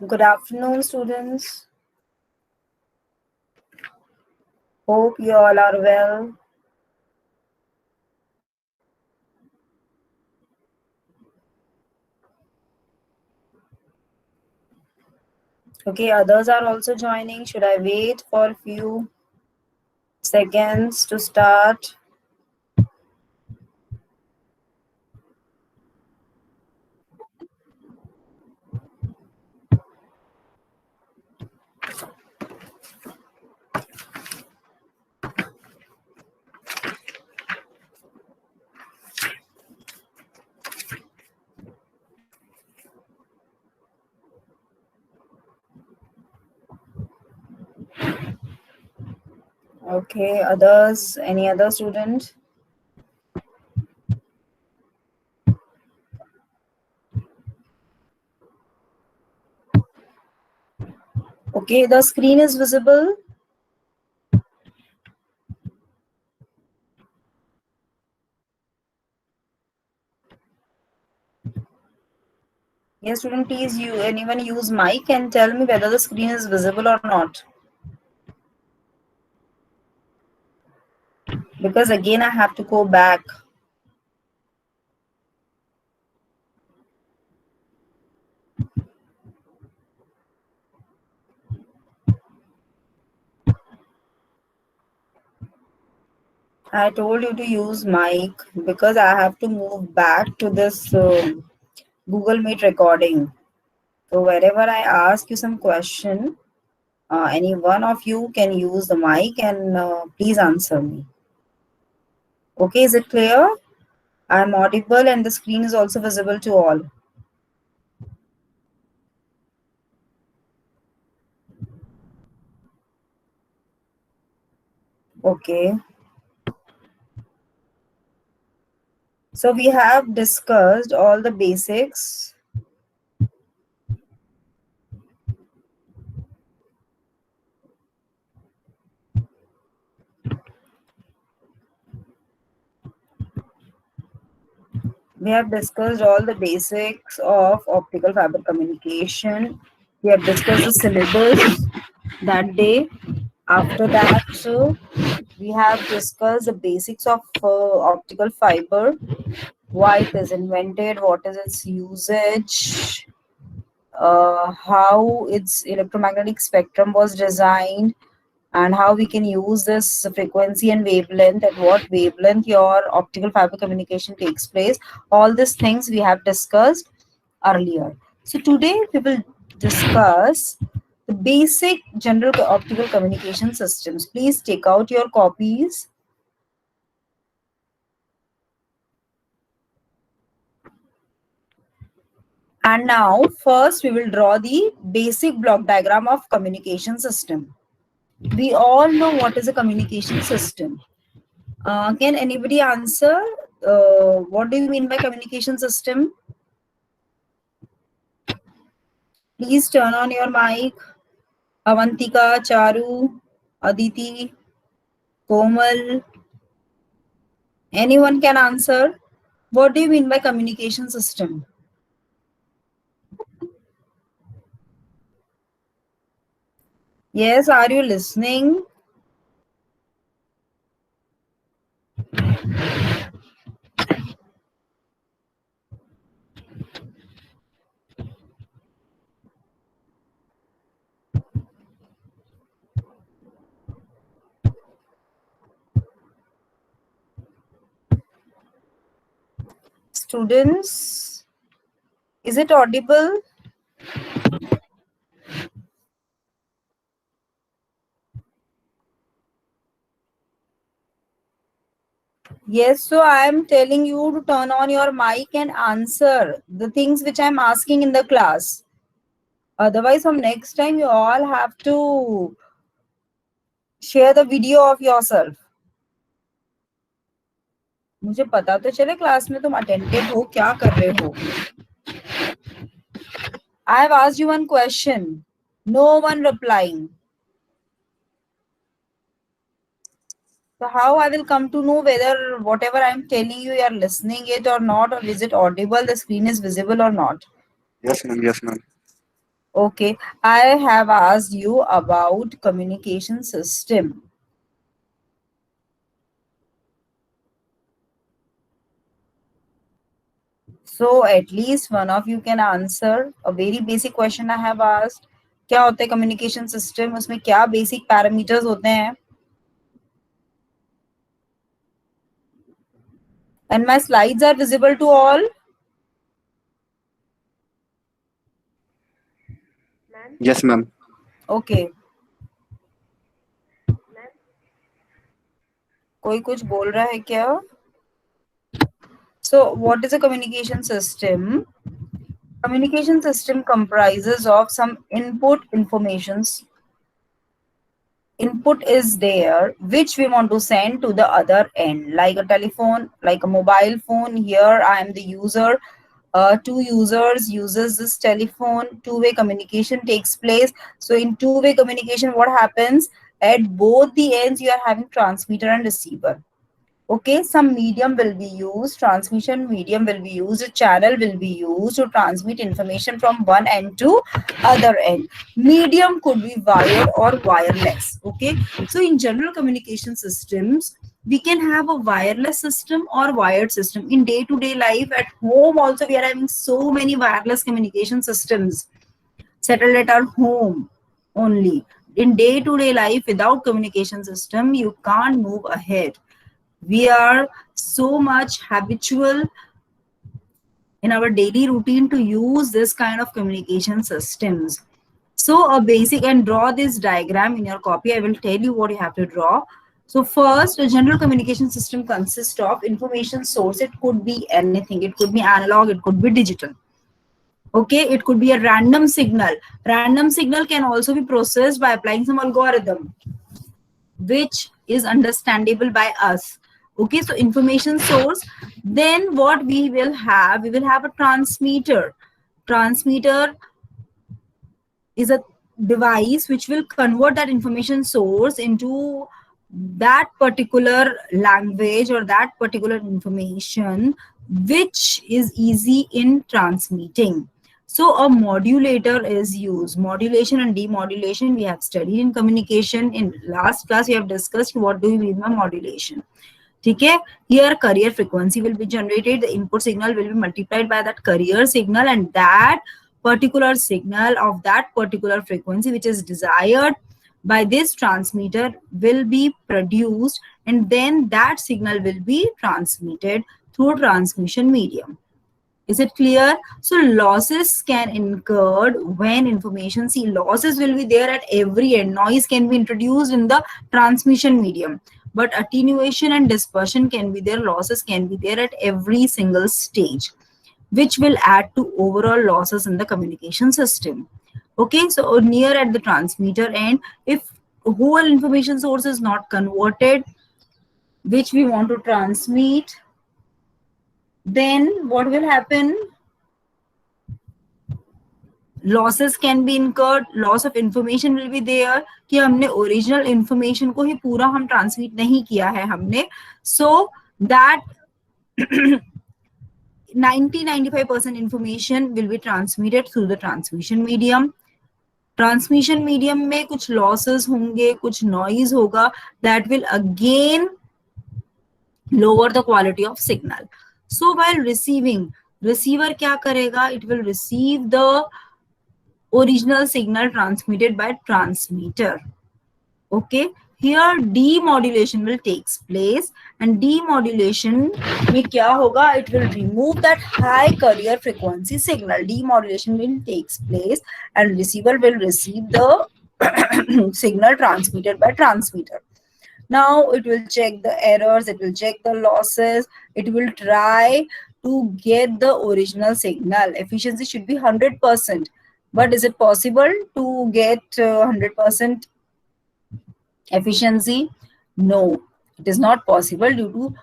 Good afternoon, students. Hope you all are well. Okay, others are also joining. Should I wait for a few seconds to start? Okay, others, any other student? Okay, the screen is visible. Yes, student, please, anyone use mic and tell me whether the screen is visible or not. Because again, I have to go back. I told you to use mic because I have to move back to this Google Meet recording. So wherever I ask you some question, any one of you can use the mic and please answer me. Okay, is it clear? I am audible and the screen is also visible to all. Okay. So we have discussed all the basics. We have discussed all the basics of optical fiber communication. We have discussed the syllabus that day. After that, we have discussed the basics of optical fiber, why it is invented, what is its usage, how its electromagnetic spectrum was designed, and how we can use this frequency and wavelength, at what wavelength your optical fiber communication takes place. All these things we have discussed earlier. So today we will discuss the basic general optical communication systems. Please take out your copies. And now first we will draw the basic block diagram of communication system. We all know what is a communication system. Can anybody answer? What do you mean by communication system? Please turn on your mic. Avantika, Charu, Aditi, Komal. Anyone can answer. What do you mean by communication system? Yes, are you listening? Students, is it audible? Yes, so I am telling you to turn on your mic and answer the things which I am asking in the class. Otherwise, from next time, you all have to share the video of yourself. मुझे पता तो चले class में तुम attentive हो, क्या कर रहे हो. I have asked you one question. No one replying. So how I will come to know whether whatever I am telling you, you are listening it or not, or is it audible, the screen is visible or not? Yes, ma'am. Yes, ma'am. Okay, I have asked you about communication system. So at least one of you can answer a very basic question I have asked. क्या होता है communication system? उसमें क्या basic parameters होते हैं? And my slides are visible to all? Yes, ma'am. Okay. कोई कुछ बोल रहा है क्या? So what is a communication system? Communication system comprises of some input is there which we want to send to the other end, like a telephone, like a mobile phone. Here I am the user, two users uses this telephone, two-way communication takes place. So in two-way communication, what happens? At both the ends you are having transmitter and receiver. Okay, some medium will be used, transmission medium will be used, a channel will be used to transmit information from one end to other end. Medium could be wired or wireless. Okay, so in general communication systems, we can have a wireless system or wired system. In day-to-day life at home also, we are having so many wireless communication systems settled at our home only. In day-to-day life, without communication system, you can't move ahead. We are so much habitual in our daily routine to use this kind of communication systems. So a basic, and draw this diagram in your copy. I will tell you what you have to draw. So first, a general communication system consists of information source. It could be anything. It could be analog. It could be digital. Okay, it could be a random signal. Random signal can also be processed by applying some algorithm, which is understandable by us. Okay, so information source. Then what we will have? We will have a transmitter. Transmitter is a device which will convert that information source into that particular language or that particular information which is easy in transmitting. So a modulator is used. Modulation and demodulation we have studied in communication. In last class we have discussed what do we mean by modulation. Okay, here carrier frequency will be generated, the input signal will be multiplied by that carrier signal, and that particular signal of that particular frequency which is desired by this transmitter will be produced, and then that signal will be transmitted through transmission medium. Is it clear? So losses can incurred when information, see, losses will be there at every end. Noise can be introduced in the transmission medium, but attenuation and dispersion can be there. Losses can be there at every single stage, which will add to overall losses in the communication system. Okay, so near at the transmitter end, if whole information source is not converted, which we want to transmit, then what will happen? Losses can be incurred, loss of information will be there कि हमने original information को ही पूरा हम transmit नहीं किया है हमने, so that 90-95% information will be transmitted through the transmission medium. Transmission medium में कुछ losses होंगे, कुछ noise होगा, that will again lower the quality of signal. So while receiving, receiver क्या करेगा? It will receive the original signal transmitted by transmitter. Okay, here demodulation will takes place, and demodulation में क्या होगा? It will remove that high carrier frequency signal. Demodulation will takes place and receiver will receive the signal transmitted by transmitter. Now it will check the errors, it will check the losses, it will try to get the original signal. Efficiency should be 100%. But is it possible to get 100% efficiency? No, it is not possible due to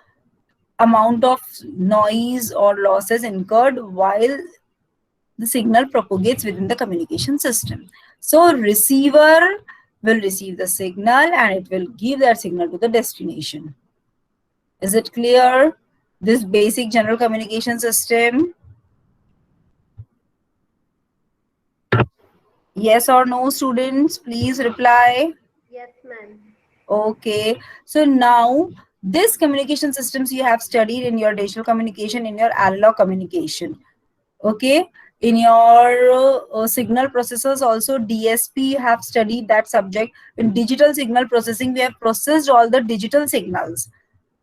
amount of noise or losses incurred while the signal propagates within the communication system. So receiver will receive the signal and it will give that signal to the destination. Is it clear? This basic general communication system. Yes or no, students? Please reply. Yes, ma'am. Okay. So now this communication systems you have studied in your digital communication, in your analog communication. Okay. In your signal processors also, DSP have studied that subject. In digital signal processing, we have processed all the digital signals.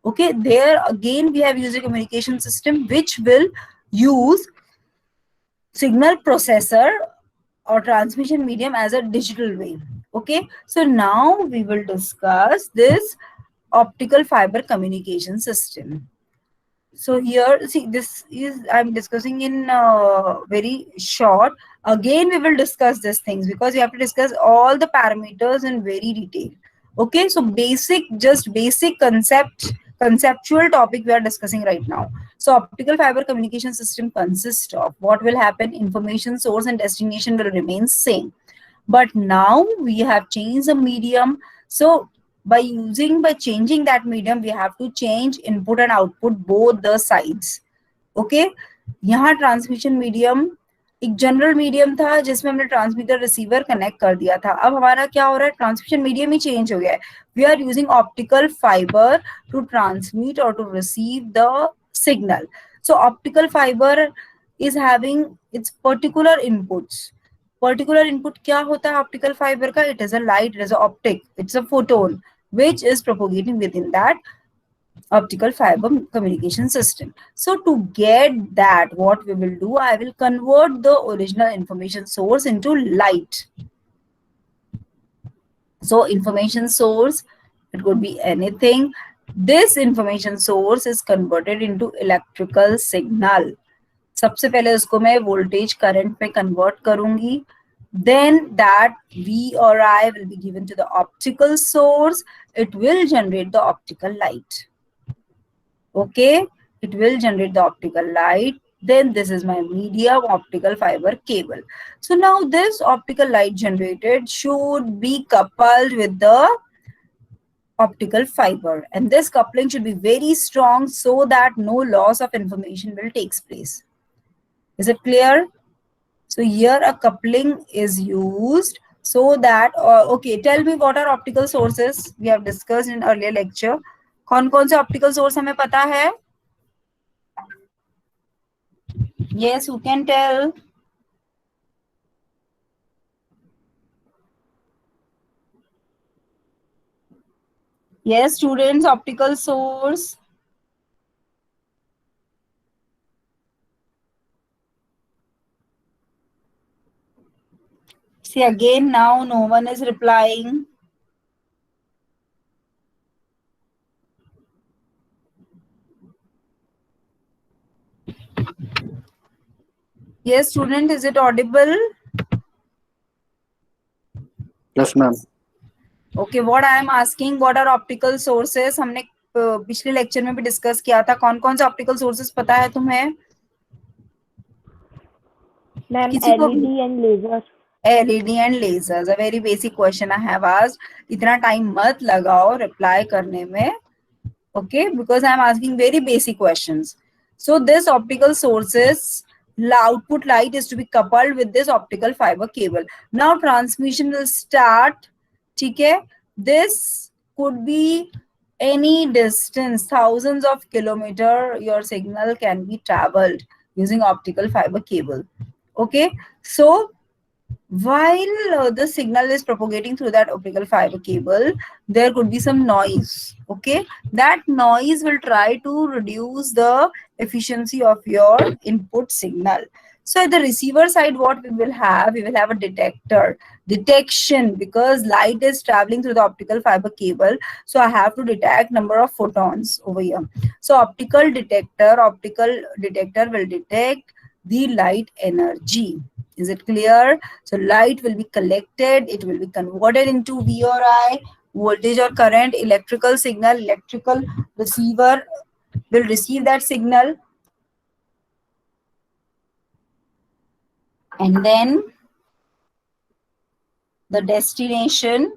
Okay, there again we have used a communication system which will use signal processor or transmission medium as a digital way. Okay, so now we will discuss this optical fiber communication system. So here, see, this is I'm discussing in very short. Again, we will discuss these things because we have to discuss all the parameters in very detail. Okay, so just basic conceptual topic we are discussing right now. So optical fiber communication system consists of what will happen. Information source and destination will remain same, but now we have changed the medium. So by changing that medium, we have to change input and output both the sides. Okay, यहाँ transmission medium एक general medium था जिसमें हमने transmitter receiver connect कर दिया था. अब हमारा क्या हो रहा है, ट्रांसमिशन मीडियम ही चेंज हो गया है. We are using optical fibre to transmit और to receive the signal. So optical fibre is having its particular inputs. Particular input क्या होता है ऑप्टिकल फाइबर का? It is a light, it is a optic, it's a photon which is propagating within that optical fiber communication system. So to get that, what we will do, I will convert the original information source into light. So information source, it could be anything. This information source is converted into electrical signal. सबसे पहले उसको मैं voltage current में convert करूंगी. Then that V or I will be given to the optical source. It will generate the optical light. Okay, it will generate the optical light. Then this is my medium optical fiber cable. So now this optical light generated should be coupled with the optical fiber, and this coupling should be very strong so that no loss of information will take place. Is it clear? So here a coupling is used so that okay, tell me what are optical sources we have discussed in earlier lecture. कौन कौन से optical source हमें पता है? Yes, who can tell? Yes, students, optical source. See, again, now no one is replying. Yes, student, is it audible? Yes, ma'am. Okay, what I am asking, what are optical sources? हमने पिछले lecture में भी discuss किया था. कौन कौन से optical sources पता है तुम्हें? Ma'am, LED and laser. LED and lasers. A very basic question I have asked. इतना टाइम मत लगाओ रिप्लाई करने में. Okay, because I am asking very basic questions. So this optical sources, output light is to be coupled with this optical fiber cable. Now transmission will start. Okay, this could be any distance, thousands of kilometers. Your signal can be traveled using optical fiber cable. Okay, so while the signal is propagating through that optical fiber cable, there could be some noise. Okay, that noise will try to reduce the efficiency of your input signal. So at the receiver side, what we will have a detector, detection, because light is traveling through the optical fiber cable. So I have to detect number of photons over here. So optical detector will detect the light energy. Is it clear? So light will be collected, it will be converted into V or I, voltage or current, electrical signal, electrical receiver will receive that signal, and then the destination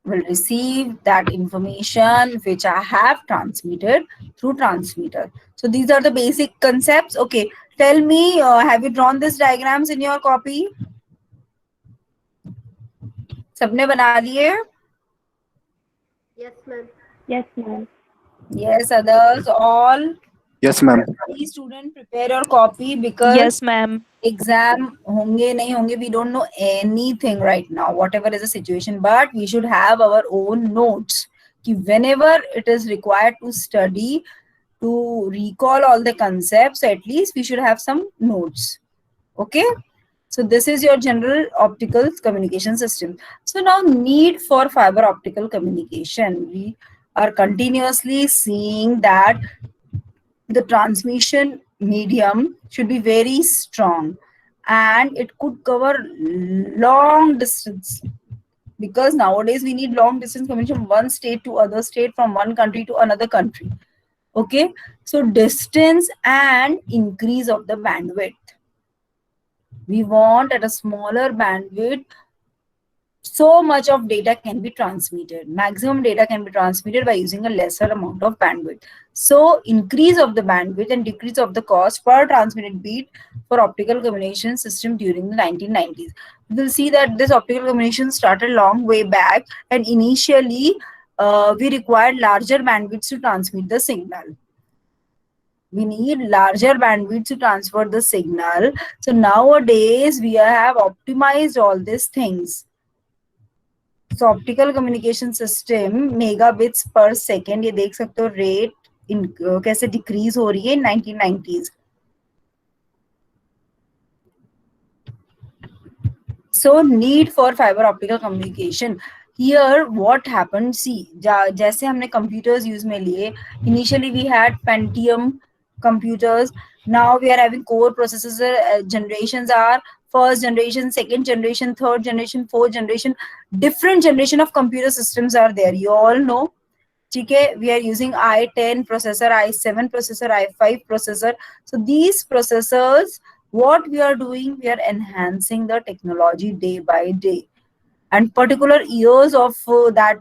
will receive that information which I have transmitted through transmitter. So these are the basic concepts. Okay, tell me, have you drawn these diagrams in your copy? सबने बना लिए? Yes, ma'am. Yes, ma'am. Yes, others all. Yes, ma'am. Please student prepare your copy because Yes, ma'am. Exam होंगे नहीं होंगे, we don't know anything right now, whatever is the situation, but we should have our own notes कि whenever it is required to study, to recall all the concepts, at least we should have some notes. Okay, so this is your general optical communication system. So now, need for fiber optical communication, we are continuously seeing that the transmission medium should be very strong and it could cover long distance, because nowadays we need long distance communication from one state to other state, from one country to another country. Okay, so distance and increase of the bandwidth, we want at a smaller bandwidth, so much of data can be transmitted. Maximum data can be transmitted by using a lesser amount of bandwidth. So increase of the bandwidth and decrease of the cost per transmitted bit for optical communication system during the 1990s. We will see that this optical communication started long way back, and initially we required larger bandwidths to transmit the signal. We need larger bandwidth to transfer the signal. So nowadays we have optimized all these things. So optical communication system megabits पर second, ये देख सकते हो rate कैसे decrease हो रही है इन 1990s. So need for fiber optical communication. Here what happened, see, जैसे हमने computers use में लिए, initially we had Pentium computers, now we are having core processors. Generations are first generation, second generation, third generation, fourth generation, different generation of computer systems are there, you all know. Okay, we are using i10 processor, i7 processor, i5 processor. So these processors, what we are doing, we are enhancing the technology day by day, and particular years of that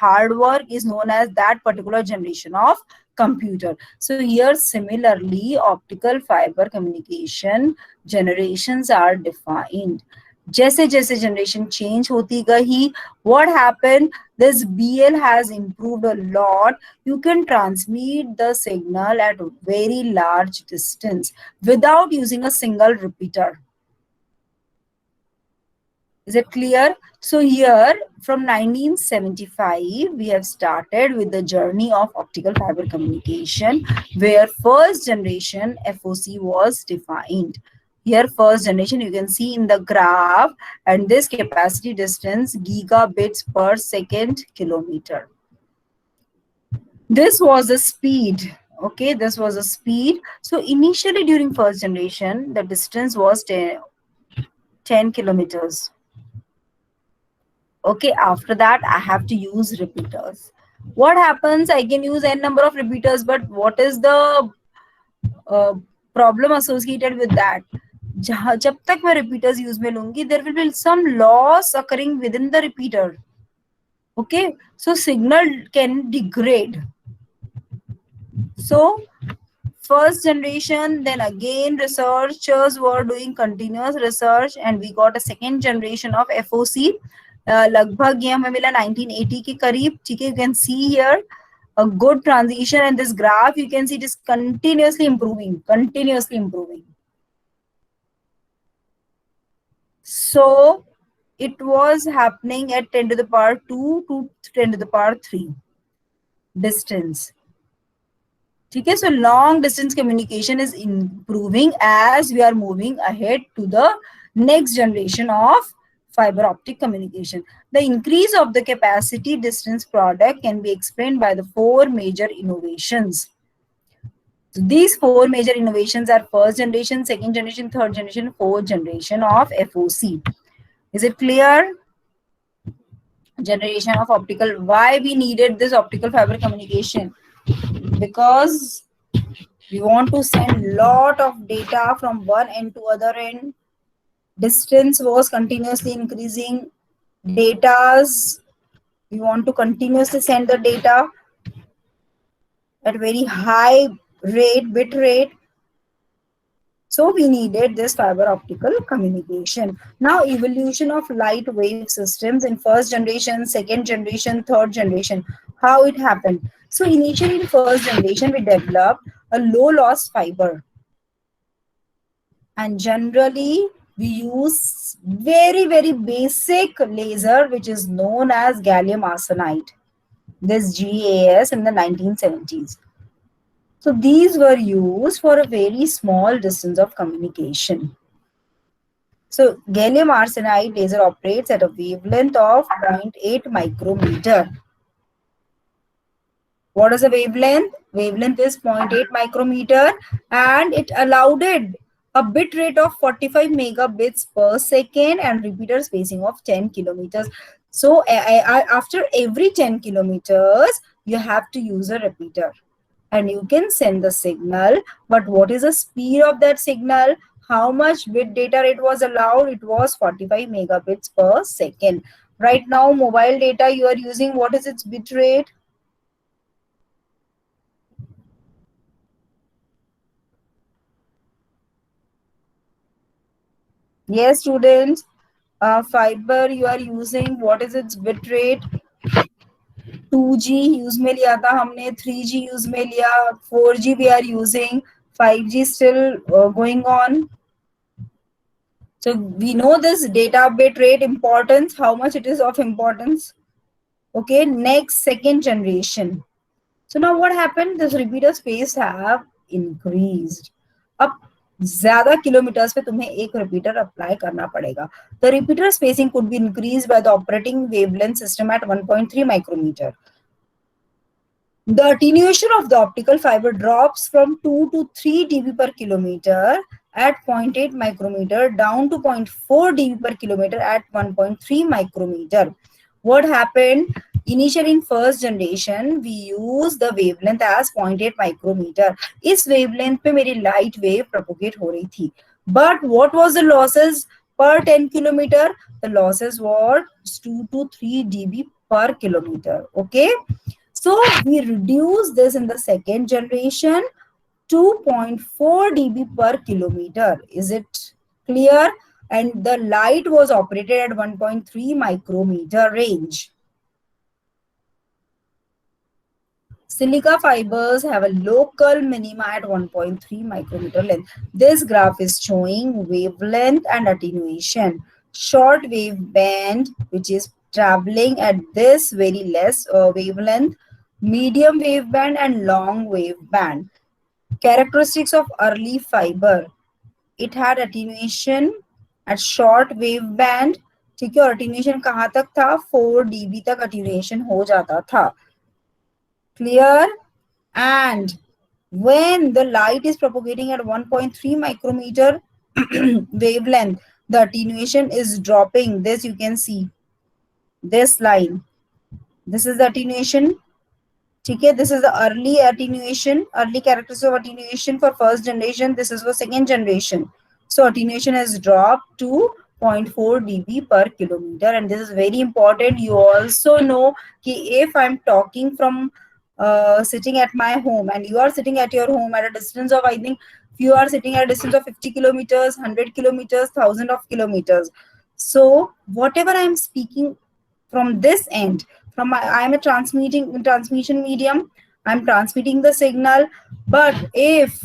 hard work is known as that particular generation of computer. So here similarly optical fiber communication generations are defined. जैसे जैसे generation change होती गई, what happened, this BL has improved a lot. You can transmit the signal at very large distance without using a single repeater. Is it clear? So here from 1975, we have started with the journey of optical fiber communication, where first generation FOC was defined. Here first generation, you can see in the graph, and this capacity distance gigabits per second kilometer. This was the speed. Okay, this was a speed. So initially during first generation, the distance was 10 kilometers. Okay, after that I have to use repeaters. What happens, I can use n number of repeaters, but what is the problem associated with that? जब तक मैं repeaters use में लूंगी, there will be some loss occurring within the repeater. Okay, so signal can degrade. So first generation, then again researchers were doing continuous research, and we got a second generation of FOC. लगभग ये हमें मिला 1980 के करीब. ठीक है, you can see here a good transition, and this graph you can see it is continuously improving. So it was happening at 10 to the power 2 to 10 to the power 3 distance. Okay, so long distance communication is improving as we are moving ahead to the next generation of fiber optic communication. The increase of the capacity distance product can be explained by the four major innovations. So these four major innovations are first generation, second generation, third generation, fourth generation of FOC. Is it clear? Generation of optical. Why we needed this optical fiber communication? Because we want to send lot of data from one end to other end. Distance was continuously increasing. Datas, we want to continuously send the data at very high rate, bit rate. So So we needed this fiber optical communication. Now evolution of light wave systems in first generation, second generation, third generation, how it happened. So initially in first generation, we developed a low loss fiber, and generally we use very basic laser which is known as gallium arsenide, this GAS, in the 1970s. So these were used for a very small distance of communication. So gallium arsenide laser operates at a wavelength of 0.8 micrometer. What is the wavelength? Wavelength is 0.8 micrometer, and it allowed it a bit rate of 45 megabits per second and repeater spacing of 10 kilometers. So after every 10 kilometers, you have to use a repeater and you can send the signal. But what is the speed of that signal? How much bit data rate was allowed? It was 45 megabits per second. Right now, mobile data you are using, what is its bit rate? Yes, students, fiber you are using, what is its bit rate? 2G use में लिया था हमने, 3G use में लिया, 4G we are using, 5G still going on. So we know this data bit rate importance, how much it is of importance. Okay, next, second generation. So now what happened? This repeater space have increased. अब ज्यादा kilometres पे तुम्हें एक repeater apply करना पड़ेगा. The repeater spacing could be increased by the operating wavelength system at 1.3 micrometer. The attenuation of the optical fiber drops from 2 to 3 dB per kilometer at 0.8 micrometer down to 0.4 dB per kilometer at 1.3 micrometer. What happened? Initially in first generation, we use the wavelength as 0.8 micrometer. इस wavelength पे मेरी light wave propagate हो रही थी. But what was the losses per 10 kilometer? The losses were 2 to 3 dB per kilometer. Okay. So we reduce this in the second generation to 0.4 dB per kilometer. Is it clear? And the light was operated at 1.3 micrometer range. Silica fibers have a local minima at 1.3 micrometer length. This graph is showing wavelength and attenuation. Short wave band, which is traveling at this very less wavelength, medium wave band and long wave band. Characteristics of early fiber. It had attenuation at short wave band. ठीक है, और attenuation कहाँ तक था? 4 dB तक attenuation हो जाता था. Clear? And when the light is propagating at 1.3 micrometer wavelength, the attenuation is dropping. This you can see. This line. This is the attenuation. Okay, this is the early attenuation, early characteristics of attenuation for first generation. This is for second generation. So attenuation has dropped to 0.4 dB per kilometer, and this is very important. You also know that if I'm talking from sitting at my home and you are sitting at your home at a distance of, I think, you are sitting at a distance of 50 kilometers, 100 kilometers, 1000 of kilometers. So whatever I'm speaking from this end, I am a transmission medium, I'm transmitting the signal, but if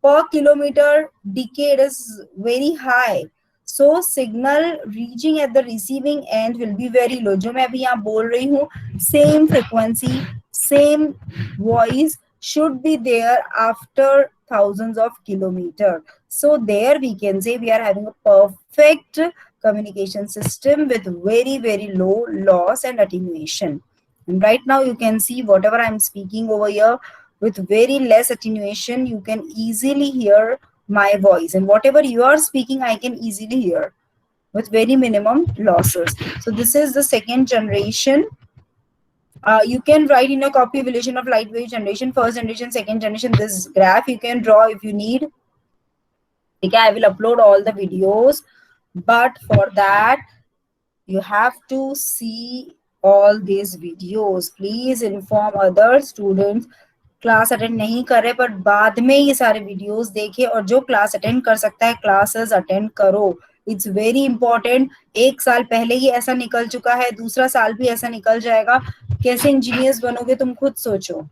per kilometer decade is very high, so signal reaching at the receiving end will be very low. जो मैं अभी यहाँ बोल रही हूँ, same frequency, same voice should be there after thousands of kilometers. So there we can say we are having a perfect communication system with very low loss and attenuation. And right now you can see whatever I'm speaking over here with very less attenuation, you can easily hear my voice, and whatever you are speaking I can easily hear with very minimum losses. So this is the second generation. You can write in a copy evolution of light wave generation, first generation, second generation. This graph you can draw if you need. Okay, I will upload all the videos, but for that you have to see all these videos. Please inform other students class attend नहीं कर रहे पर बाद में ये सारे videos देखे, और जो क्लास अटेंड कर सकता है क्लासेस अटेंड करो। It's very important. एक साल पहले ही ऐसा निकल चुका है, दूसरा साल भी ऐसा निकल जाएगा। कैसे इंजीनियर्स बनोगे तुम खुद सोचो।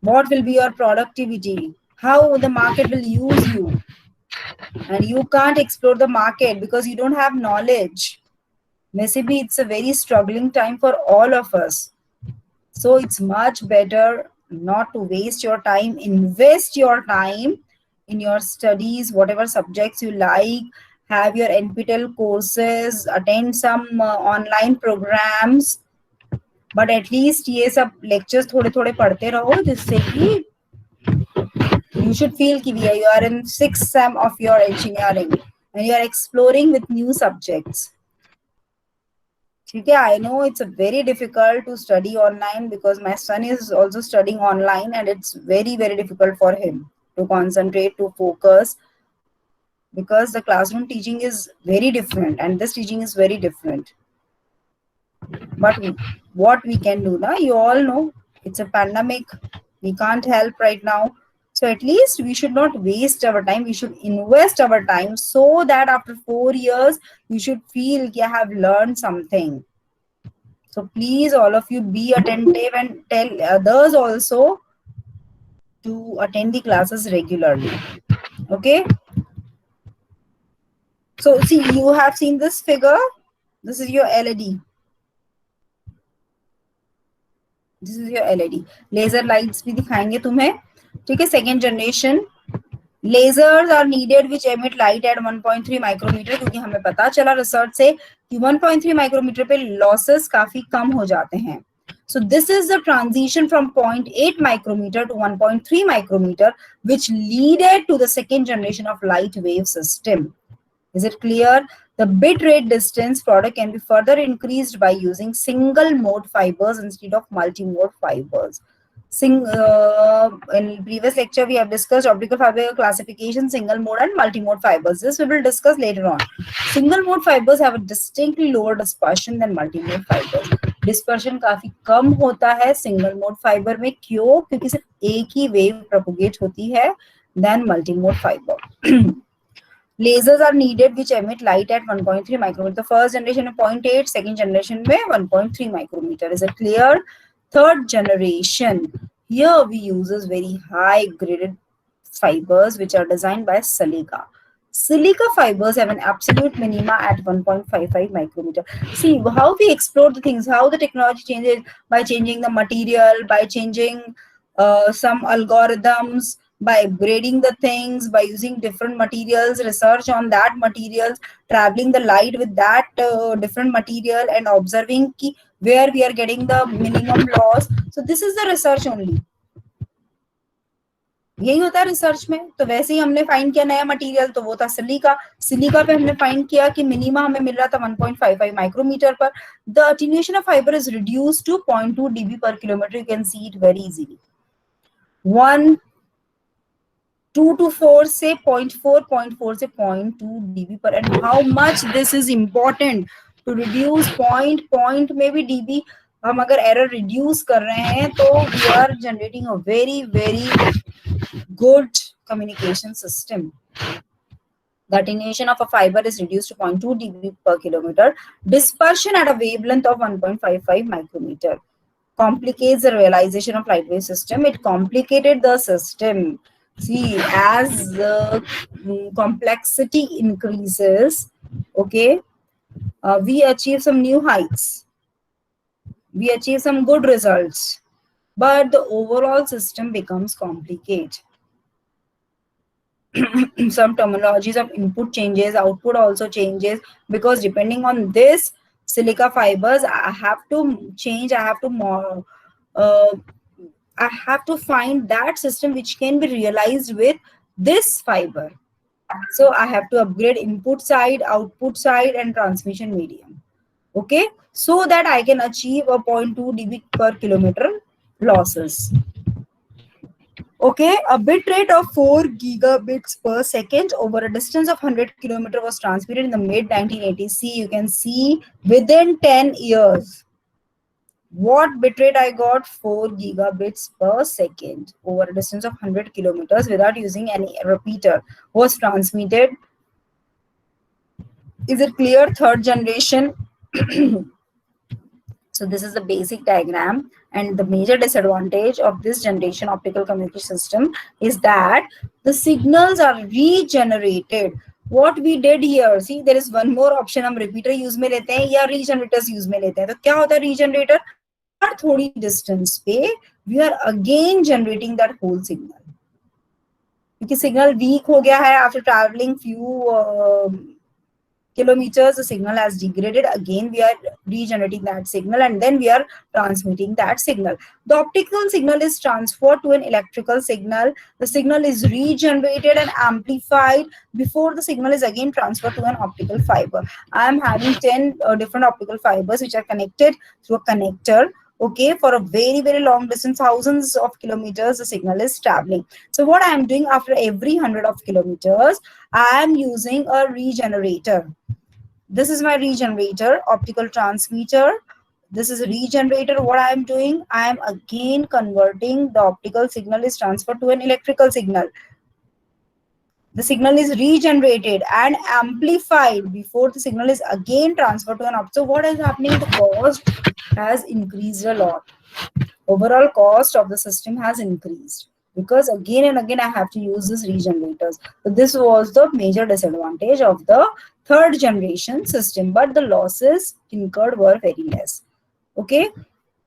What will be your productivity? How the market will use you? And you can't explore the market because you don't have knowledge. Maybe it's a very struggling time for all of us. So it's much better not to waste your time. Invest your time in your studies, whatever subjects you like. Have your NPTEL courses, attend some online programs. But at least ये सब lectures थोड़े थोड़े पढ़ते रहो, जिससे कि you should feel कि you are in 6th sem of your engineering and you are exploring with new subjects. Okay, I know it's a very difficult to study online because my son is also studying online and it's very, very difficult for him to concentrate, to focus, because the classroom teaching is very different and this teaching is very different. But what we can do now, you all know, it's a pandemic. We can't help right now. So at least we should not waste our time. We should invest our time so that after 4 years, you should feel I have learned something. So please, all of you, be attentive and tell others also to attend the classes regularly. Okay. So see, you have seen this figure. This is your LED. This is your LED. Laser lights भी दिखाएंगे तुम्हें. ठीक है. Second generation lasers are needed which emit light at 1.3 micrometer, क्योंकि हमें पता चला research से कि 1.3 micrometer पे losses काफी कम हो जाते हैं. So this is the transition from 0.8 micrometer to 1.3 micrometer, which led to the second generation of light wave system. Is it clear? The bit rate distance product can be further increased by using single mode fibers instead of multi-mode fibers. In previous lecture, we have discussed optical fiber classification, single mode and multi-mode fibers. This we will discuss later on. Single mode fibers have a distinctly lower dispersion than multi-mode fibers. Dispersion काफी कम होता है single mode fiber में. क्यों? क्योंकि सिर्फ एक ही wave propagate होती है than multi-mode fiber. Lasers are needed which emit light at 1.3 micrometer. The first generation of 0.8, second generation में 1.3 micrometer. Is it clear? Third generation. Here we uses very high graded fibers which are designed by Silica. Silica fibers have an absolute minima at 1.55 micrometer. See how we explore the things, how the technology changes by changing the material, by changing some algorithms, by upgrading the things, by using different materials, research on that materials, traveling the light with that different material and observing ki where we are getting the minimum loss. So this is the research only. यही होता है research में. तो वैसे ही हमने find किया नया material, तो वो था सिलिका. सिलिका पे हमने फाइंड किया कि मिनिमा हमें मिल रहा था 1.55 माइक्रोमीटर पर. The attenuation of fibre is reduced to 0.2 dB per kilometer. You can see it very easily. 2 to 4 से 0.4, 0.4 से 0.2 dB पर. And how much this is important to reduce point में भी dB. हम अगर error reduce कर रहे हैं तो we are generating a very, very good communication system. The attenuation of a fiber is reduced to 0.2 dB per kilometer. Dispersion at a wavelength of 1.55 micrometer complicates the realization of light wave system. It complicated the system. See, as the complexity increases, okay, we achieve some new heights. We achieve some good results, but the overall system becomes complicated. Some terminologies of input changes, output also changes, because depending on this silica fibers, I have to change, I have to find that system which can be realized with this fiber. So I have to upgrade input side, output side, and transmission medium. Okay, so that I can achieve a 0.2 dB per kilometer losses. Okay, a bit rate of 4 gigabits per second over a distance of 100 kilometers was transmitted in the mid 1980s. See, you can see within 10 years, What bitrate I got? 4 gigabits per second over a distance of 100 kilometers without using any repeater was transmitted. Is it clear? Third generation. So this is the basic diagram, and the major disadvantage of this generation optical communication system is that the signals are regenerated. What we did here, see, there is one more option. हम repeater use में लेते हैं या regenerators use में लेते हैं. तो क्या होता है regenerator? हर थोड़ी distance पे we are again generating that whole signal. क्योंकि signal weak हो गया है after traveling few kilometers, the signal has degraded. Again we are regenerating that signal, and then we are transmitting that signal. The optical signal is transferred to an electrical signal. The signal is regenerated and amplified before the signal is again transferred to an optical fiber. I am having 10 different optical fibers which are connected through a connector. Okay, for a very long distance, thousands of kilometers, the signal is traveling. So what I am doing, after every 100 of kilometers, I am using a regenerator. This is my regenerator, optical transmitter. This is a regenerator. What I am doing, I am again converting the optical signal is transferred to an electrical signal. The signal is regenerated and amplified before the signal is again transferred to an optical. So what is happening? The cost has increased a lot. Overall cost of the system has increased because again and again I have to use these regenerators. So this was the major disadvantage of the third generation system, but the losses incurred were very less. Okay,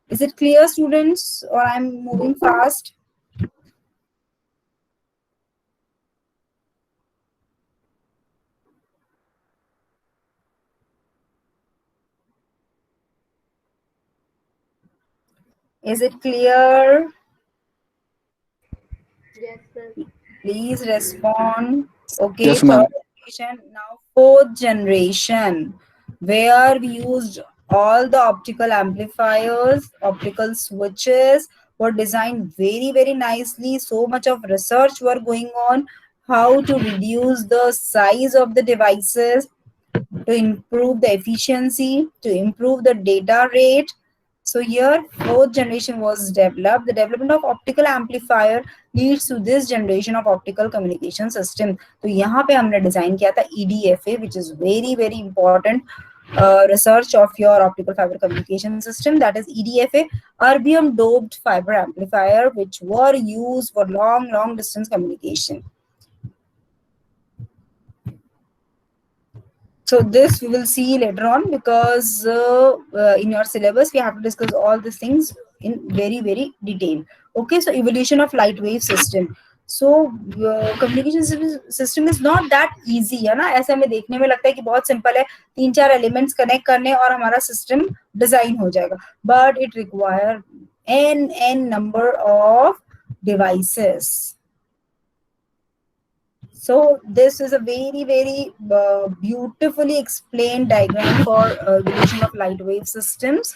is it clear, students, or I'm moving fast? Is it clear? Yes, ma'am. Please respond. Okay, Yes, ma'am. third generation. Now fourth generation, where we used all the optical amplifiers, optical switches were designed very nicely. So much of research were going on how to reduce the size of the devices, to improve the efficiency, to improve the data rate. So here fourth generation was developed. The development of optical amplifier leads to this generation of optical communication system. तो यहाँ पे हमने design किया था EDFA, which is very important research of your optical fiber communication system, that is EDFA, erbium doped fiber amplifier, which were used for long distance communication. So this we will see later on, because in your syllabus we have to discuss all these things in very detail. Okay, so evolution of light wave system. So communication system is not that easy, है ना. ऐसे हमें देखने में लगता है कि बहुत सिंपल है, 3-4 एलिमेंट्स कनेक्ट करने और हमारा सिस्टम डिजाइन हो जाएगा, but it require n number of devices. So this is a very beautifully explained diagram for evolution of light wave systems.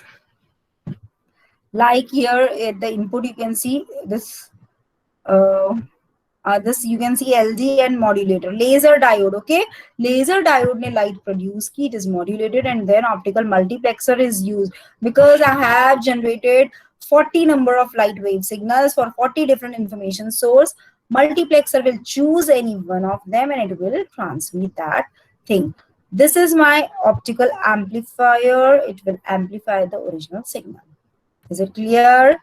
Like here at the input, you can see this. This you can see LD and modulator, laser diode. Okay, laser diode ne light produce ki, it is modulated, and then optical multiplexer is used, because I have generated 40 number of light wave signals for 40 different information source. Multiplexer will choose any one of them and it will transmit that thing. This is my optical amplifier. It will amplify the original signal. Is it clear?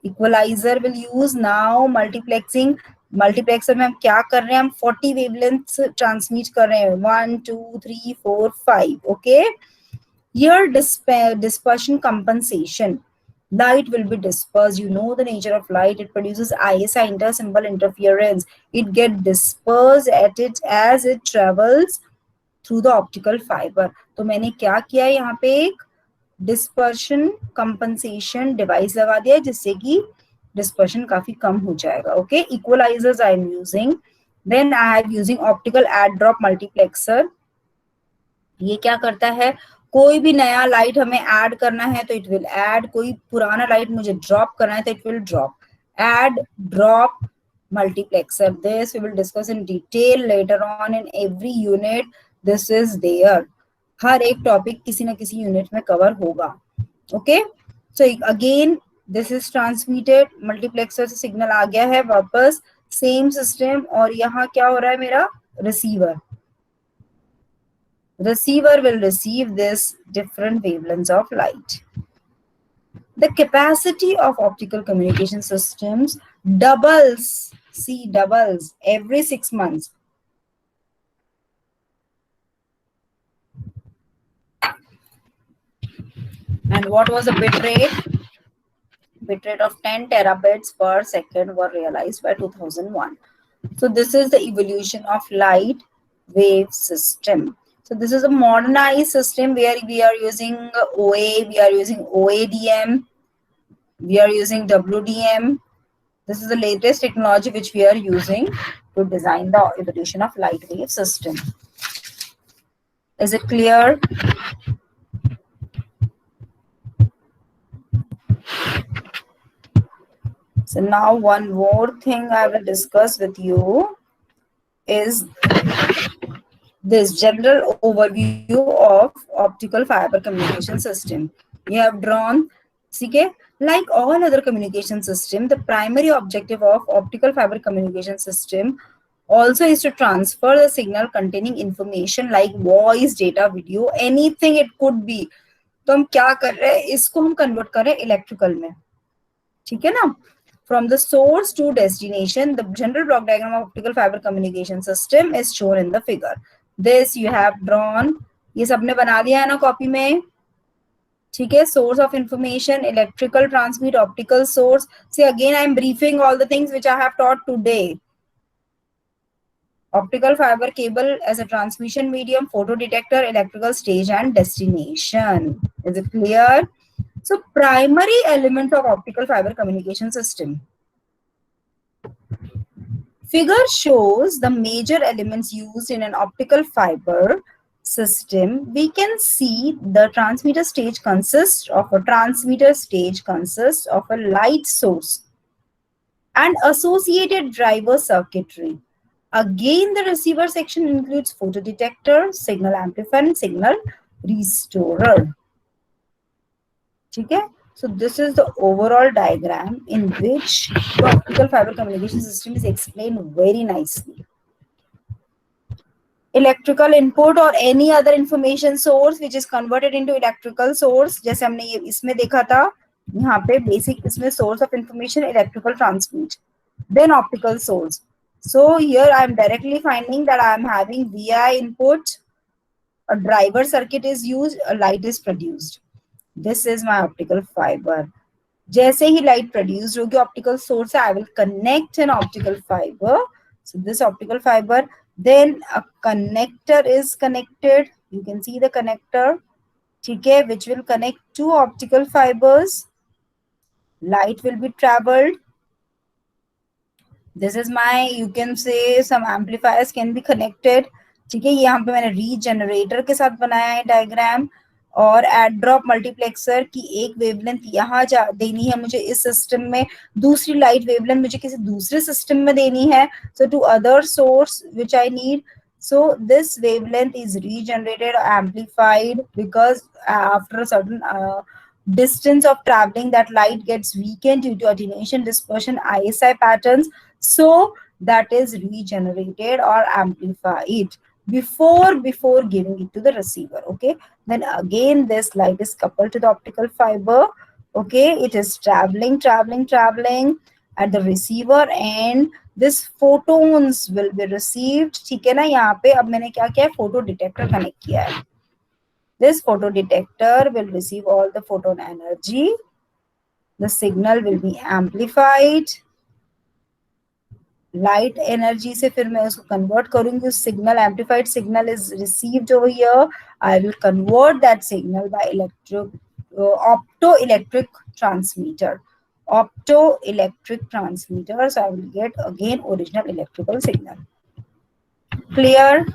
Equalizer will use. Now multiplexing. Multiplexer में हम क्या कर रहे हैं, हम 40 wavelengths transmit कर रहे हैं, 1 2 3 4 5. Okay, here dispersion compensation. Light will be dispersed. You know the nature of light. It produces ISI, inter-symbol interference. It gets dispersed at it as it travels through the optical fiber. तो मैंने क्या किया, यहाँ पे एक dispersion compensation device लगा दिया जिससे कि dispersion काफी कम हो जाएगा. Okay, equalizers I am using. Then I am using optical add drop multiplexer. ये क्या करता है, कोई भी नया लाइट हमें ऐड करना है तो इट विल ऐड, कोई पुराना लाइट मुझे ड्रॉप करना है तो it will drop. Add drop multiplexer. This we will discuss in detail later on in every unit. This is there. हर एक टॉपिक किसी ना किसी यूनिट में कवर होगा. Okay, So again this is transmitted, multiplexer से signal आ गया है वापस same system, और यहाँ क्या हो रहा है मेरा receiver. Receiver will receive this different wavelengths of light. The capacity of optical communication systems doubles, see, doubles every 6 months. And what was the bit rate? Bit rate of 10 terabits per second were realized by 2001. So this is the evolution of light wave system. So this is a modernized system where we are using OA, we are using OADM, we are using WDM. This is the latest technology which we are using to design the evolution of light wave system. Is it clear? So now one more thing I will discuss with you is this general overview of optical fiber communication system. You have drawn, okay, like all other communication system, the primary objective of optical fiber communication system also is to transfer the signal containing information like voice, data, video, anything it could be. तो हम क्या कर रहे हैं, इसको हम convert कर रहे हैं इलेक्ट्रिकल में, ठीक है ना. From the source to destination, the general block diagram of optical fiber communication system is shown in the figure. This you have drawn. ये सबने बना दिया है ना कॉपी में, ठीक है. Source of information, electrical transmit, optical source. See again I am briefing all the things which I have taught today. Optical fiber cable as a transmission medium, photo detector, electrical stage and destination. Is it clear? So primary element of optical fiber communication system. Figure shows the major elements used in an optical fiber system. We can see the transmitter stage consists of a light source and associated driver circuitry. Again, the receiver section includes photodetector, signal amplifier and signal restorer. Okay? So this is the overall diagram in which the optical fiber communication system is explained very nicely. Electrical input or any other information source which is converted into electrical source, जैसे हमने ये इसमें देखा था, यहाँ पे basic इसमें source of information electrical transmit, then optical source. So here I am directly finding that I am having VI input, a driver circuit is used, a light is produced. This is my optical fiber. जैसे ही light produced होगी optical source से, I will connect an optical fiber. So this optical fiber, then a connector is connected. You can see the connector, ठीक है, which will connect two optical fibers. Light will be traveled. This is my, you can say some amplifiers can be connected. ठीक है, यहाँ पे मैंने regenerator के साथ बनाया है डायग्राम, और एड ड्रॉप मल्टीप्लेक्सर की एक वेवलेंथ यहाँ देनी है मुझे इस सिस्टम में, दूसरी लाइट वेवलेंथ मुझे किसी दूसरे सिस्टम में देनी है. So two other source which I need. So this wavelength is regenerated or amplified because after a certain distance of traveling, that light gets weakened due to attenuation, dispersion, ISI patterns. So that is regenerated or amplified before giving it to the receiver. Okay, then again this light is coupled to the optical fiber. Okay, it is traveling at the receiver and this photons will be received. ठीक है ना, यहाँ पे अब मैंने क्या किया है, फोटो डिटेक्टर कनेक्ट किया है. This photo detector will receive all the photon energy. The signal will be amplified. Light energy से फिर मैं उसको convert करूंगी. Signal, amplified signal is received over here. I will convert that signal by optoelectric transmitter. Optoelectric transmitter. So I will get again original electrical signal. Clear?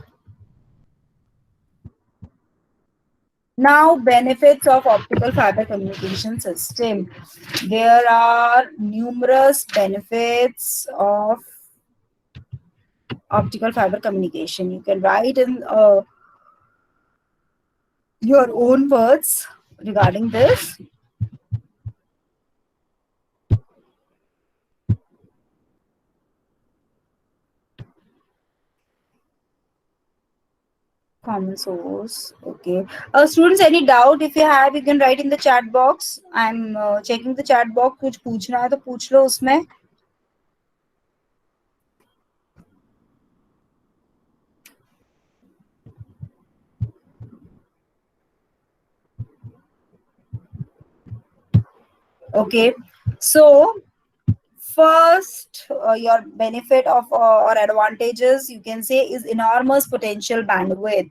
Now, benefits of optical fiber communication system. There are numerous benefits of optical fiber communication. You can write in your own words regarding this. Common source. Okay. Students, any doubt? If you have, you can write in the chat box. I'm checking the chat box. कुछ पूछना है तो पूछ लो उसमें. Okay. So first, your benefit of or advantages you can say is enormous potential bandwidth.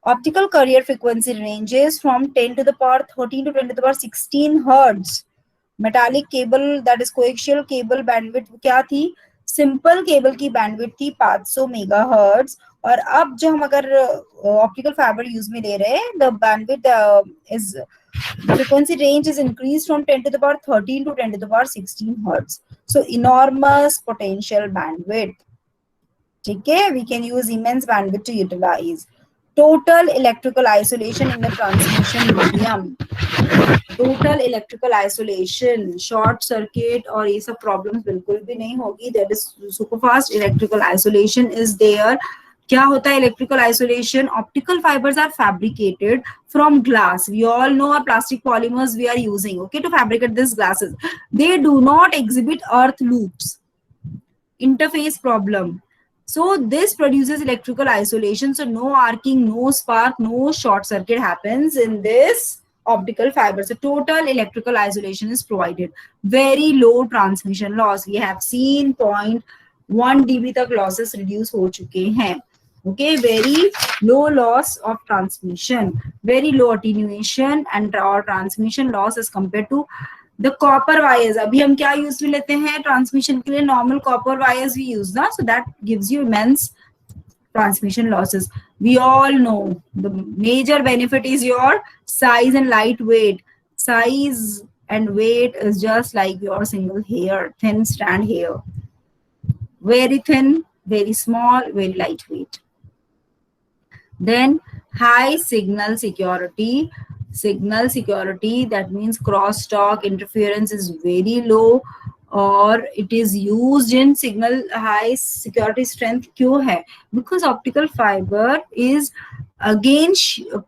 Optical carrier frequency ranges from 10 to the power 13 to 10 to the power 16 hertz. Metallic cable, that is coaxial cable bandwidth क्या थी? Simple cable की bandwidth थी 500 megahertz. और अब जो हम अगर optical fibre use में ले रहे हैं, the bandwidth is the frequency range is increased from 10 to the power 13 to 10 to the power 16 hertz. So enormous potential bandwidth. Okay, we can use immense bandwidth to utilize. Total electrical isolation in the transmission medium. Total electrical isolation, short circuit और ये सब problems बिल्कुल भी नहीं होगी. That is super fast electrical isolation is there. क्या होता है electrical isolation? Optical fibers are fabricated from glass. We all know our plastic polymers we are using, okay, to fabricate these glasses. They do not exhibit earth loops. Interface problem. So this produces electrical isolation. So no arcing, no spark, no short circuit happens in this optical fiber. So total electrical isolation is provided. Very low transmission loss. We have seen 0.1 dB तक losses reduce हो चुके हैं. Okay, very low loss of transmission, very low attenuation and or transmission loss as compared to the copper wires. अभी हम क्या use में लेते हैं ट्रांसमिशन के लिए? नॉर्मल कॉपर वायर्स भी यूज ना. So that gives you immense transmission losses. We all know the major benefit is your size and light weight. Size and weight is just like your single hair, thin strand hair. Very thin, very small, very lightweight. Then high signal security. Signal security, that means crosstalk interference is very low, or it is used in signal high security strength. क्यों है? Because optical fiber is again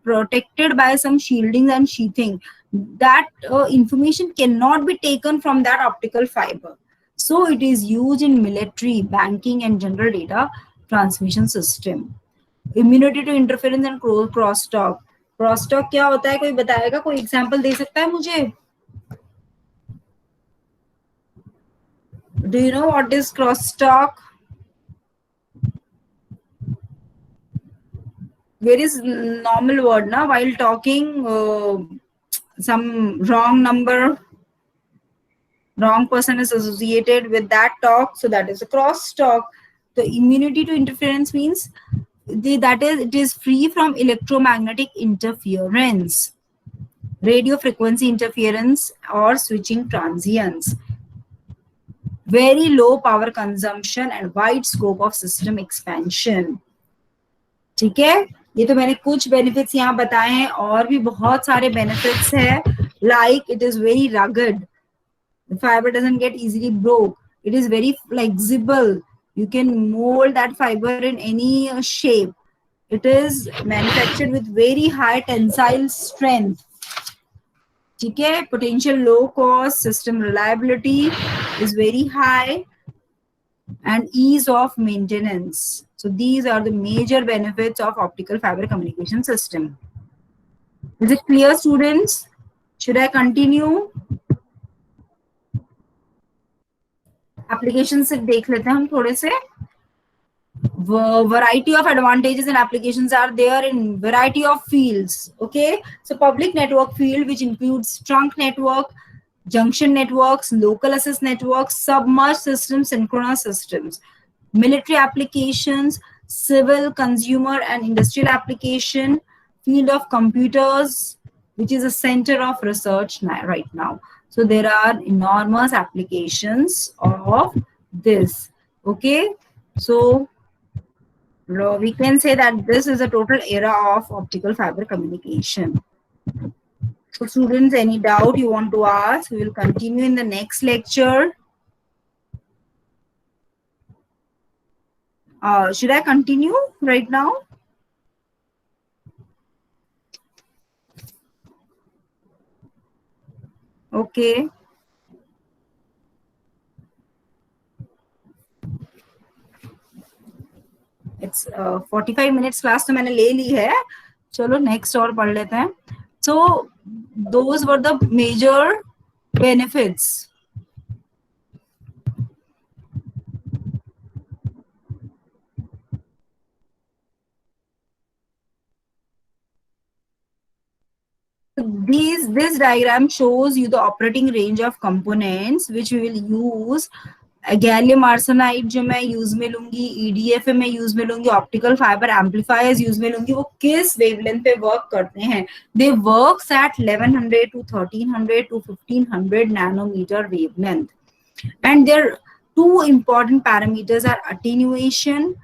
protected by some shielding and sheathing. That information cannot be taken from that optical fiber. So it is used in military, banking and general data transmission system. Immunity to interference and crosstalk. Crosstalk क्या होता है? कोई बताएगा? कोई example दे सकता है मुझे? Do you know what is crosstalk? Where is normal word na while talking some wrong number, wrong person is associated with that talk, so that is a crosstalk. The immunity to interference means that is it is free from electromagnetic interference, radio frequency interference or switching transients. Very low power consumption and wide scope of system expansion. ठीक है, ये तो मैंने कुछ benefits यहाँ बताए हैं, और भी बहुत सारे बेनिफिट्स है. Like it is very rugged, the fiber doesn't get easily broke, it is very flexible, you can mold that fiber in any shape, it is manufactured with very high tensile strength. ठीक है, potential low cost, system reliability is very high, and ease of maintenance. So these are the major benefits of optical fiber communication system. Is it clear, students? Should I continue? Applications से देख लेते हैं हम थोड़े से. Variety of advantages and applications are there in variety of fields. Okay, so public network field, which includes trunk network, junction networks, local access networks, submerged systems, synchronous systems. Military applications, civil, consumer and industrial application, field of computers, which is a center of research right now. So there are enormous applications of this. Okay, so we can say that this is a total era of optical fiber communication. So students, any doubt you want to ask? We will continue in the next lecture. Should I continue right now? Okay. It's 45 minutes class तो मैंने ले ली है. चलो next और पढ़ लेते हैं. So those were the major benefits. This diagram shows you the operating range of components which we will use. Gallium arsenide जो मैं यूज में लूंगी, ईडीएफ में यूज में लूंगी, ऑप्टिकल फाइबर एम्पलीफायर्स यूज में लूंगी, वो किस वेवलेंथ पे वर्क करते हैं. दे works at 1100 to 1300 to 1500 nanometer wavelength. And their two important parameters are attenuation,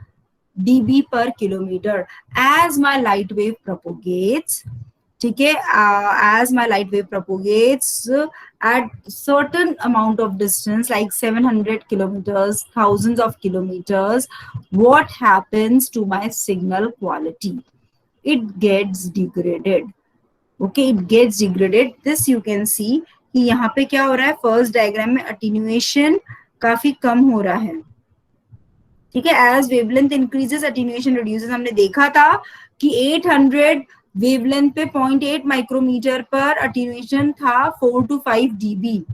dB per kilometer. As my light wave propagates, ठीक है, as my light wave propagates at certain amount of distance like 700 kilometers, thousands of kilometers, what happens to my signal quality? It gets degraded. Okay, it gets degraded. This you can see कि यहाँ पे क्या हो रहा है, first diagram में attenuation काफी कम हो रहा है. ठीक है, as wavelength increases attenuation reduces. हमने देखा था कि 800 वेवलेंथ पे 0.8 माइक्रोमीटर पर अटेन्यूएशन था 4 to 5 dB.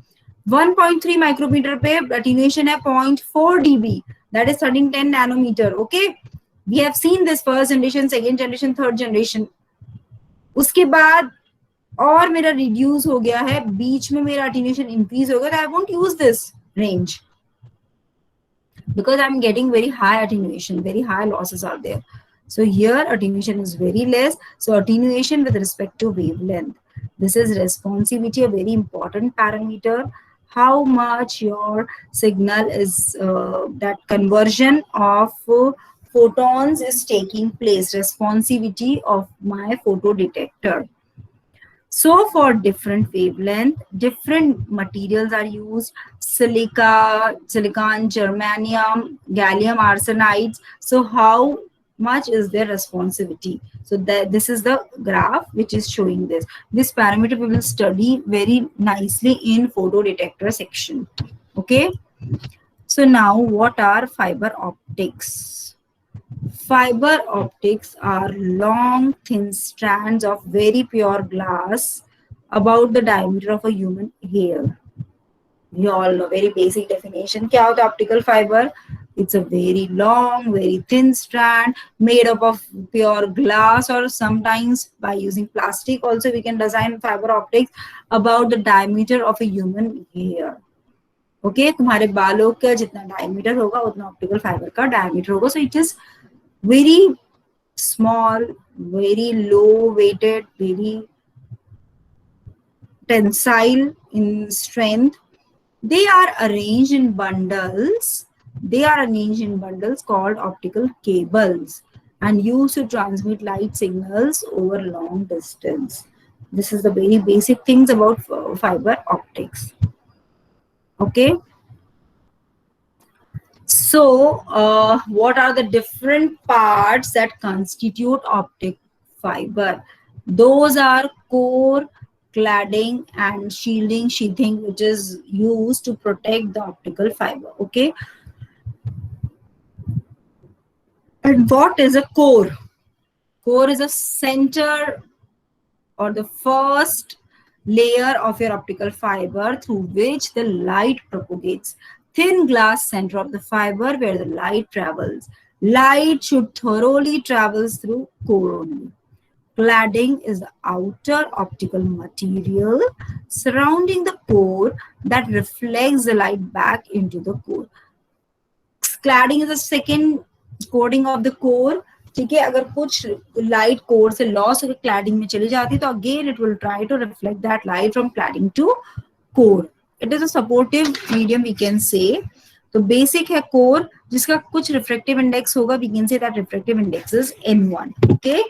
1.3 माइक्रोमीटर पे अटेन्यूएशन है 0.4 dB, that is 1310 nanometer. Okay, we have seen this first generation, second generation, third generation. उसके बाद और मेरा रिड्यूस हो गया है, बीच में मेरा अटेन्यूएशन इंक्रीज हो गया. I won't use this range because I'm getting very high attenuation, very high losses are there. So here attenuation is very less. So attenuation with respect to wavelength. This is responsivity, a very important parameter. How much your signal is, that conversion of photons is taking place, responsivity of my photodetector. So for different wavelength, different materials are used: silica, silicon, germanium, gallium arsenides. So how much is their responsivity? So that this is the graph which is showing this. This parameter we will study very nicely in photodetector section. Okay. So now what are fiber optics? Fiber optics are long, thin strands of very pure glass about the diameter of a human hair. You all know very basic definition. क्या होता है optical fiber? It's a very long, very thin strand made up of pure glass, or sometimes by using plastic also we can design fiber optics about the diameter of a human hair. Okay, तुम्हारे बालों का जितना diameter होगा उतना optical fiber का diameter होगा. So it is very small, very low weighted, very tensile in strength. They are arranged in bundles. They are arranged in bundles called optical cables and used to transmit light signals over long distance. This is the very basic things about fiber optics. Okay. So, what are the different parts that constitute optic fiber? Those are core, cladding, and shielding, sheathing, which is used to protect the optical fiber. Okay. And what is a core? Core is a center or the first layer of your optical fiber through which the light propagates. Thin glass center of the fiber where the light travels. Light should thoroughly travel through core only. Cladding is the outer optical material surrounding the core that reflects the light back into the core. Cladding is the second coating of the core. ठीक है, अगर कुछ light core से loss होकर cladding में चली जाती है तो again it will try to reflect that light from cladding to core. It is a supportive medium we can say. तो बेसिक है कोर जिसका कुछ रिफ्रेक्टिव इंडेक्स होगा. We can say that refractive index is N1. Okay,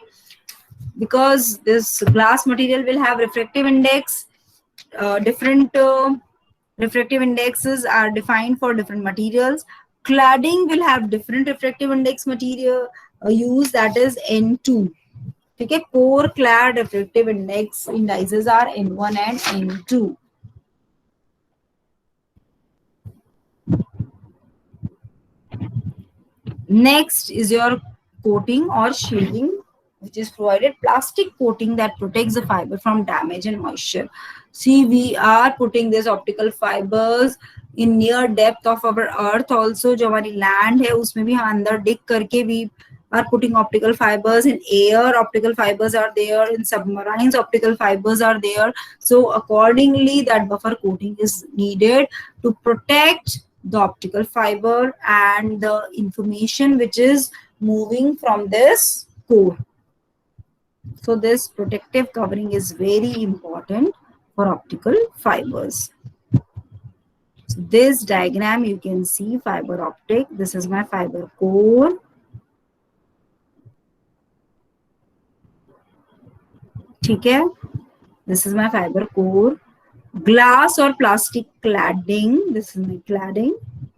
because this glass material will have refractive index. Different refractive indexes are defined for different materials. Cladding will have different refractive index material use, that is N2. Okay, core clad refractive index indices are N1 and N2. Next is your coating or shielding, which is provided plastic coating that protects the fiber from damage and moisture. See, we are putting this optical fibers in near depth of our earth also. जो हमारी land है उसमें भी हम अंदर dig करके we are putting optical fibers in air. Optical fibers are there in submarines. Optical fibers are there. So accordingly, that buffer coating is needed to protect the optical fiber and the information which is moving from this core. So this protective covering is very important for optical fibers. So this diagram you can see fiber optic. This is my fiber core. ठीक है? This is my fiber core. Glass or plastic cladding. This is my cladding,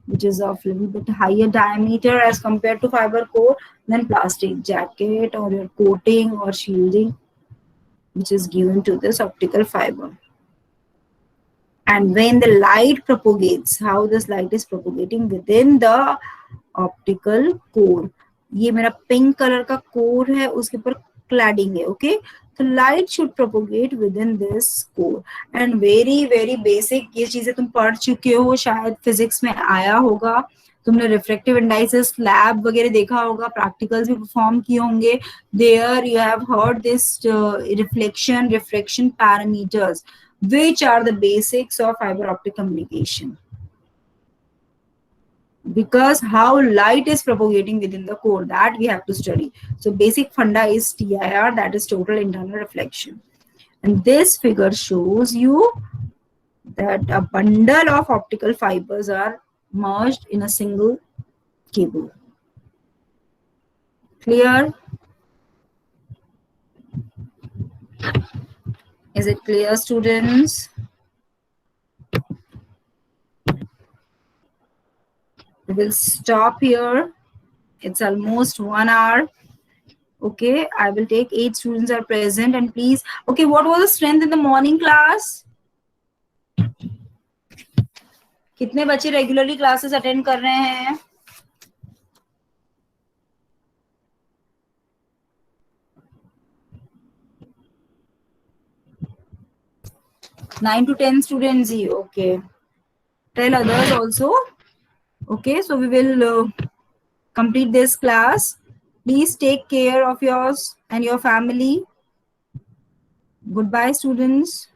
which is of a little bit higher diameter as compared to fiber core. Then plastic jacket or your coating or shielding, which is given to this optical fiber. And when the light propagates, how this light is propagating within the optical core. ये मेरा pink colour का core है, उसके ऊपर cladding है. Okay, तो light should propagate with in this core. And very very basic ये चीजें तुम पढ़ चुके हो, शायद फिजिक्स में आया होगा. तुमने रिफ्रेक्टिव इंडाइसेस लैब वगैरह देखा होगा, प्रैक्टिकल्स भी परफॉर्म किए होंगे. There you have heard this reflection refraction parameters, which are the basics of fiber optic communication. Because how light is propagating within the core, that we have to study. So basic funda is TIR, that is total internal reflection. And this figure shows you that a bundle of optical fibers are merged in a single cable. Clear? Is it clear, students? We will stop here. It's almost 1 hour. Okay, I will take 8 students are present, and please, okay, what was the strength in the morning class? कितने बच्चे regularly classes attend कर रहे हैं? Nine to 10 students. Okay, tell others also. Okay, so we will complete this class. Please take care of yours and your family. Goodbye, students.